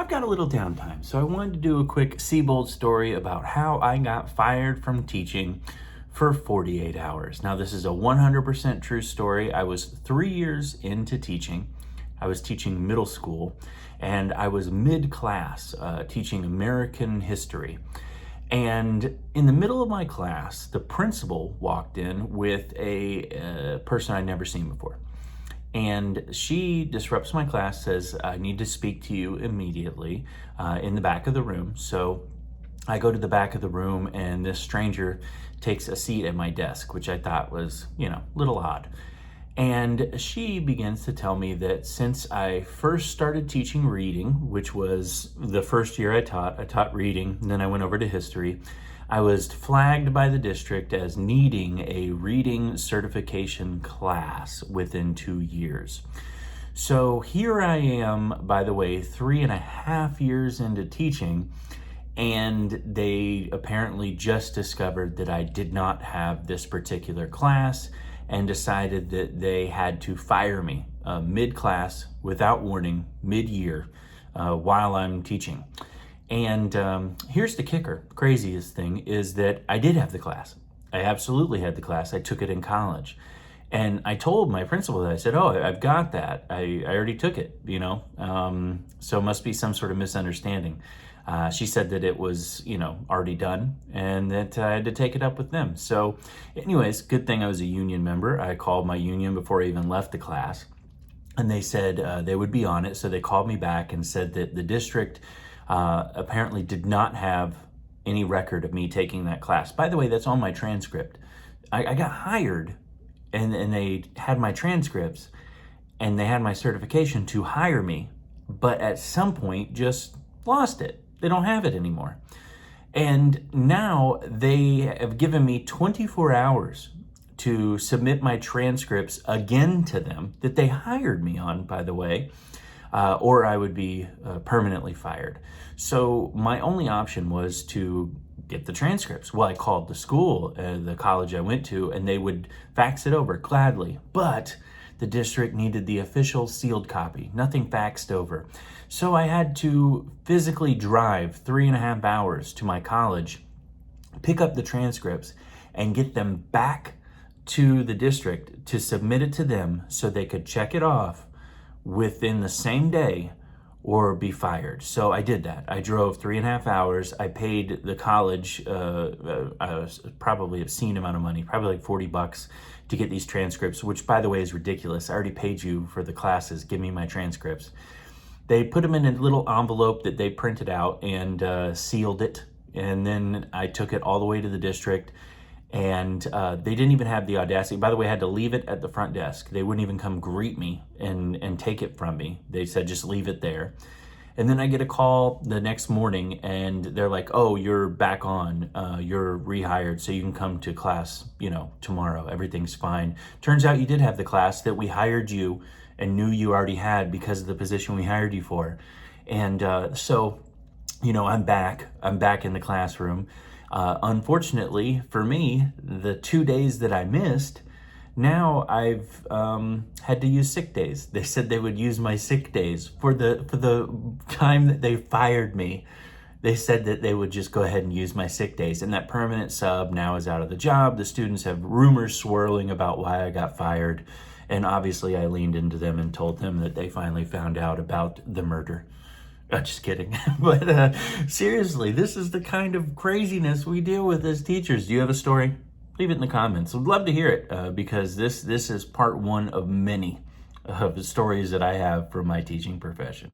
I've got a little downtime, so I wanted to do a quick Seabold story about how I got fired from teaching for 48 hours. Now, this is a 100% true story. I was 3 years into teaching. I was teaching middle school, and I was mid-class teaching American history. And in the middle of my class, the principal walked in with a person I'd never seen before. And she disrupts my class, says, I need to speak to you immediately in the back of the room. So I go to the back of the room, and this stranger takes a seat at my desk, which I thought was, a little odd. And she begins to tell me that since I first started teaching reading, which was the first year I taught reading, and then I went over to history, I was flagged by the district as needing a reading certification class within 2 years. So here I am, by the way, 3.5 years into teaching, and they apparently just discovered that I did not have this particular class and decided that they had to fire me mid-class, without warning, mid-year, while I'm teaching. And here's the kicker, craziest thing, is that I did have the class. I absolutely had the class. I took it in college. And I told my principal that, I said, I've got that. I already took it, so it must be some sort of misunderstanding. She said that it was, already done, and that I had to take it up with them. So anyways, good thing I was a union member. I called my union before I even left the class, and they said they would be on it. So they called me back and said that the district apparently did not have any record of me taking that class. By the way, that's on my transcript. I got hired, and they had my transcripts, and they had my certification to hire me, but at some point just lost it. They don't have it anymore. And now they have given me 24 hours to submit my transcripts again to them that they hired me on, by the way, or I would be permanently fired. So my only option was to get the transcripts. Well, I called the school, the college I went to, and they would fax it over gladly. But the district needed the official sealed copy, nothing faxed over. So I had to physically drive 3.5 hours to my college, pick up the transcripts, and get them back to the district to submit it to them so they could check it off within the same day or be fired. So I did that. I drove 3.5 hours. I paid the college probably obscene amount of money, probably like $40 to get these transcripts, which by the way is ridiculous. I already paid you for the classes. Give me my transcripts. They put them in a little envelope that they printed out and sealed it. And then I took it all the way to the district, and they didn't even have the audacity. By the way, I had to leave it at the front desk. They wouldn't even come greet me and take it from me. They said, just leave it there. And then I get a call the next morning, and they're like, oh, you're back on. You're rehired, so you can come to class, tomorrow. Everything's fine. Turns out you did have the class that we hired you and knew you already had because of the position we hired you for. And so, I'm back. I'm back in the classroom. Unfortunately for me, the 2 days that I missed, now I've had to use sick days. They said they would use my sick days for the time that they fired me. They said that they would just go ahead and use my sick days, and that permanent sub now is out of the job. The students have rumors swirling about why I got fired, and obviously I leaned into them and told them that they finally found out about the murder. Just kidding. But seriously, this is the kind of craziness we deal with as teachers. Do you have a story? Leave it in the comments. I'd love to hear it because this is part one of many of the stories that I have from my teaching profession.